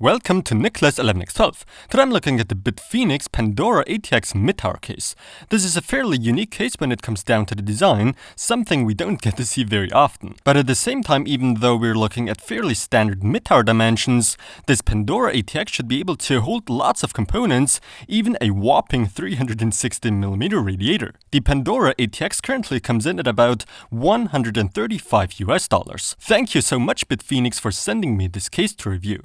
Welcome to Nicholas 11x12. Today I'm looking at the BitFenix Pandora ATX mid-tower case. This is a fairly unique case when it comes down to the design, something we don't get to see very often. But at the same time, even though we're looking at fairly standard mid-tower dimensions, this Pandora ATX should be able to hold lots of components, even a whopping 360mm radiator. The Pandora ATX currently comes in at about $135 US. Thank you so much BitFenix for sending me this case to review.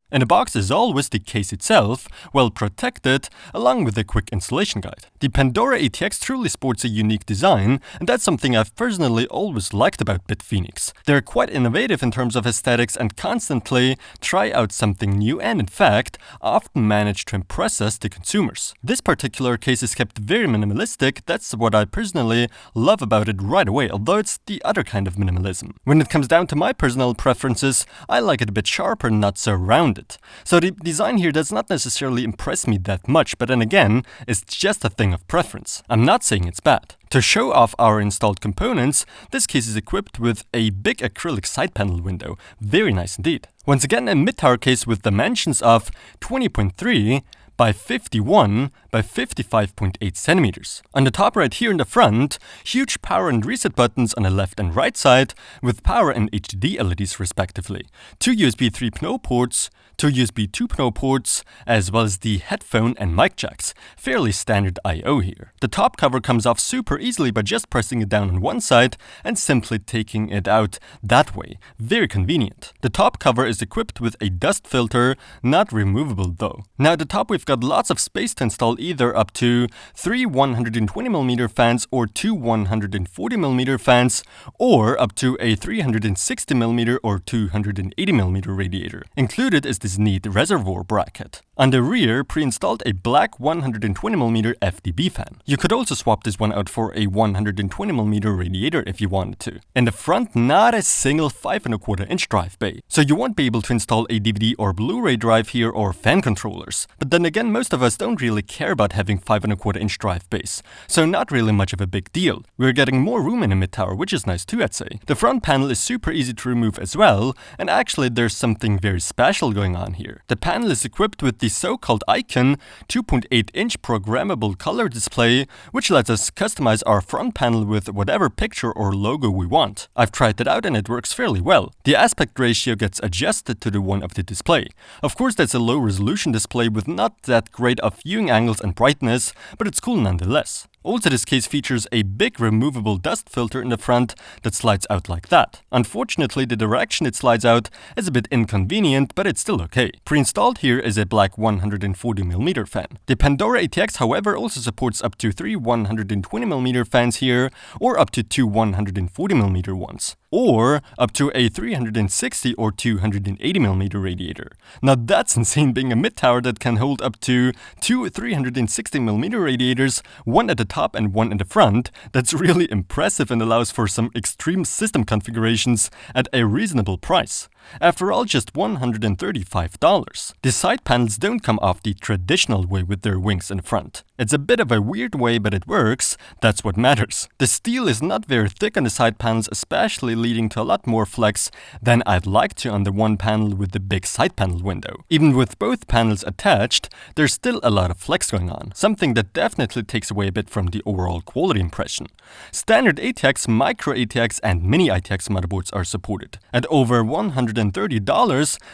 In the box is always the case itself, well protected, along with a quick installation guide. The Pandora ATX truly sports a unique design, and that's something I've personally always liked about BitFenix. They're quite innovative in terms of aesthetics and constantly try out something new and, in fact, often manage to impress us, the consumers. This particular case is kept very minimalistic. That's what I personally love about it right away, although it's the other kind of minimalism. When it comes down to my personal preferences, I like it a bit sharper, not so rounded. So the design here does not necessarily impress me that much, but then again, it's just a thing of preference. I'm not saying it's bad. To show off our installed components, this case is equipped with a big acrylic side panel window. Very nice indeed. Once again, a mid-tower case with dimensions of 20.3 by 51 by 55.8 centimeters. On the top right here in the front, huge power and reset buttons on the left and right side with power and HDD LEDs respectively. 2 USB 3.0 ports, 2 USB 2.0 ports, as well as the headphone and mic jacks. Fairly standard I/O here. The top cover comes off super easily by just pressing it down on one side and simply taking it out that way. Very convenient. The top cover is equipped with a dust filter, not removable though. Now at the top we've got lots of space to install either up to 3 120mm fans or 2 140mm fans, or up to a 360mm or 280mm radiator. Included is this neat reservoir bracket. On the rear, pre-installed a black 120mm FDB fan. You could also swap this one out for a 120mm radiator if you wanted to. In the front, not a single 5¼ drive bay, so you won't be able to install a DVD or Blu-ray drive here or fan controllers. But then again, most of us don't really care about having 5¼ drive bays, so not really much of a big deal. We're getting more room in the mid-tower, which is nice too, I'd say. The front panel is super easy to remove as well, and actually there's something very special going on here. The panel is equipped with the so-called Icon 2.8-inch programmable color display, which lets us customize our front panel with whatever picture or logo we want. I've tried it out and it works fairly well. The aspect ratio gets adjusted to the one of the display. Of course, that's a low resolution display with not that great of viewing angles and brightness, but it's cool nonetheless. Also, this case features a big removable dust filter in the front that slides out like that. Unfortunately, the direction it slides out is a bit inconvenient, but it's still okay. Pre-installed here is a black 140mm fan. The Pandora ATX, however, also supports up to 3 120mm fans here, or up to 2 140mm ones, or up to a 360 or 280mm radiator. Now that's insane, being a mid-tower that can hold up to 2 360mm radiators, one at the top and one in the front. That's really impressive and allows for some extreme system configurations at a reasonable price. After all, just $135. The side panels don't come off the traditional way with their wings in front. It's a bit of a weird way, but it works. That's what matters. The steel is not very thick on the side panels, especially leading to a lot more flex than I'd like to on the one panel with the big side panel window. Even with both panels attached, there's still a lot of flex going on, something that definitely takes away a bit from the overall quality impression. Standard ATX, Micro ATX, and Mini ATX motherboards are supported. At over $130,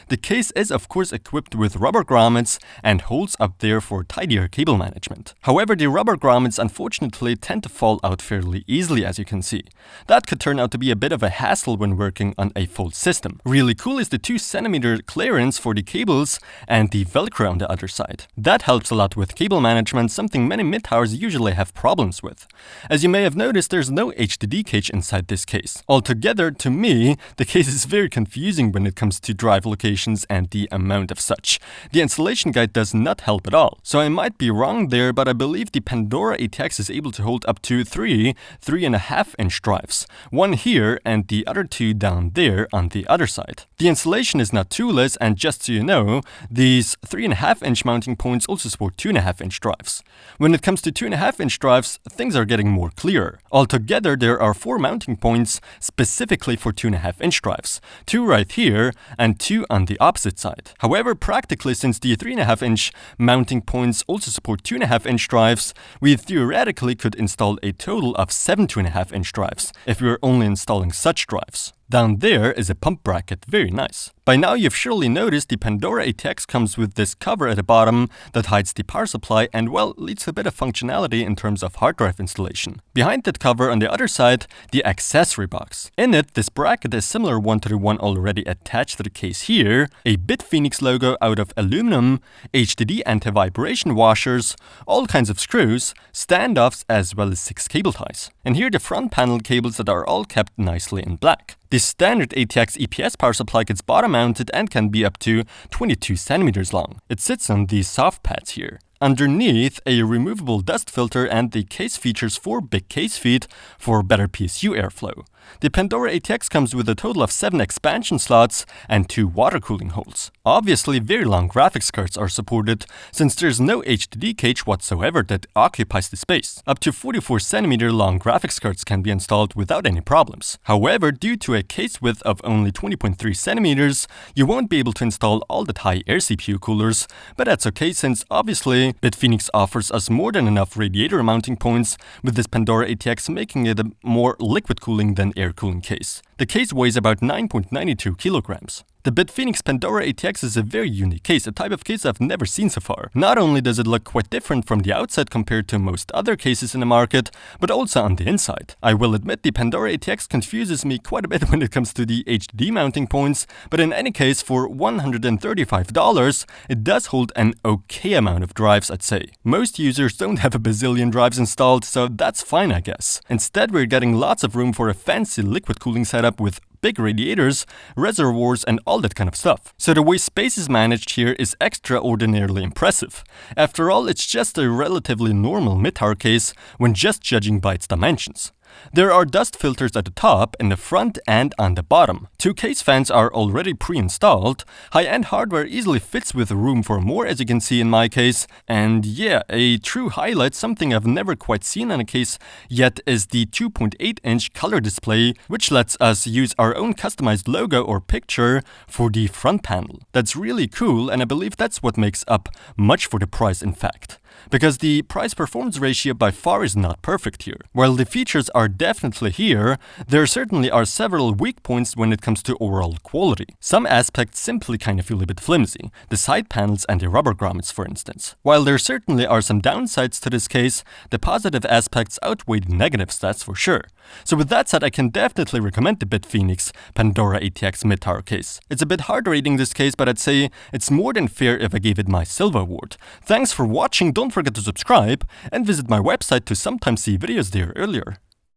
the case is of course equipped with rubber grommets and holds up there for tidier cable management. However, the rubber grommets unfortunately tend to fall out fairly easily, as you can see. That could turn out to be a bit of a hassle when working on a full system. Really cool is the 2cm clearance for the cables and the Velcro on the other side. That helps a lot with cable management, something many mid-towers usually have problems with. As you may have noticed, there's no HDD cage inside this case. Altogether, to me, the case is very confusing when it comes to drive locations and the amount of such. The installation guide does not help at all. So I might be wrong there, but I believe the Pandora ATX is able to hold up to 3 3.5-inch drives. One here and the other 2 down there on the other side. The installation is not toolless, and just so you know, these 3.5-inch mounting points also support 2.5-inch drives. When it comes to 2.5-inch drives, things are getting more clear. Altogether, there are 4 mounting points specifically for 2.5-inch drives. 2 right here and 2 on the opposite side. However, practically, since the 3.5-inch mounting points also support 2.5-inch drives, we theoretically could install a total of 7 2.5-inch drives if we were only installing such drives. Down there is a pump bracket, very nice. By now you've surely noticed the Pandora ATX comes with this cover at the bottom that hides the power supply and, well, leads to a bit of functionality in terms of hard drive installation. Behind that cover on the other side, the accessory box. In it, this bracket is similar one to the one already attached to the case here, a BitFenix logo out of aluminum, HDD anti-vibration washers, all kinds of screws, standoffs, as well as 6 cable ties. And here the front panel cables that are all kept nicely in black. The standard ATX EPS power supply gets bottom mounted and can be up to 22 centimeters long. It sits on these soft pads here. Underneath, a removable dust filter, and the case features 4 big case feet for better PSU airflow. The Pandora ATX comes with a total of 7 expansion slots and 2 water cooling holes. Obviously, very long graphics cards are supported, since there's no HDD cage whatsoever that occupies the space. Up to 44 centimeter long graphics cards can be installed without any problems. However, due to a case width of only 20.3 centimeters, you won't be able to install all that high air CPU coolers, but that's okay, since obviously BitFenix offers us more than enough radiator mounting points, with this Pandora ATX making it a more liquid cooling than air cooling case. The case weighs about 9.92 kilograms. The BitFenix Pandora ATX is a very unique case, a type of case I've never seen so far. Not only does it look quite different from the outside compared to most other cases in the market, but also on the inside. I will admit the Pandora ATX confuses me quite a bit when it comes to the HDD mounting points, but in any case, for $135, it does hold an okay amount of drives, I'd say. Most users don't have a bazillion drives installed, so that's fine, I guess. Instead, we're getting lots of room for a fancy liquid cooling setup with big radiators, reservoirs, and all that kind of stuff. So the way space is managed here is extraordinarily impressive. After all, it's just a relatively normal mid-tower case when just judging by its dimensions. There are dust filters at the top, in the front, and on the bottom. 2 case fans are already pre-installed. High-end hardware easily fits with room for more, as you can see in my case. And yeah, a true highlight, something I've never quite seen on a case yet, is the 2.8-inch color display, which lets us use our own customized logo or picture for the front panel. That's really cool, and I believe that's what makes up much for the price, in fact. Because the price-performance ratio by far is not perfect here. While the features are definitely here, there certainly are several weak points when it comes to overall quality. Some aspects simply kind of feel a bit flimsy, the side panels and the rubber grommets, for instance. While there certainly are some downsides to this case, the positive aspects outweigh the negatives, that's for sure. So with that said, I can definitely recommend the BitFenix Pandora ATX mid-tower case. It's a bit hard rating this case, but I'd say it's more than fair if I gave it my silver award. Thanks for watching, don't forget to subscribe, and visit my website to sometimes see videos there earlier.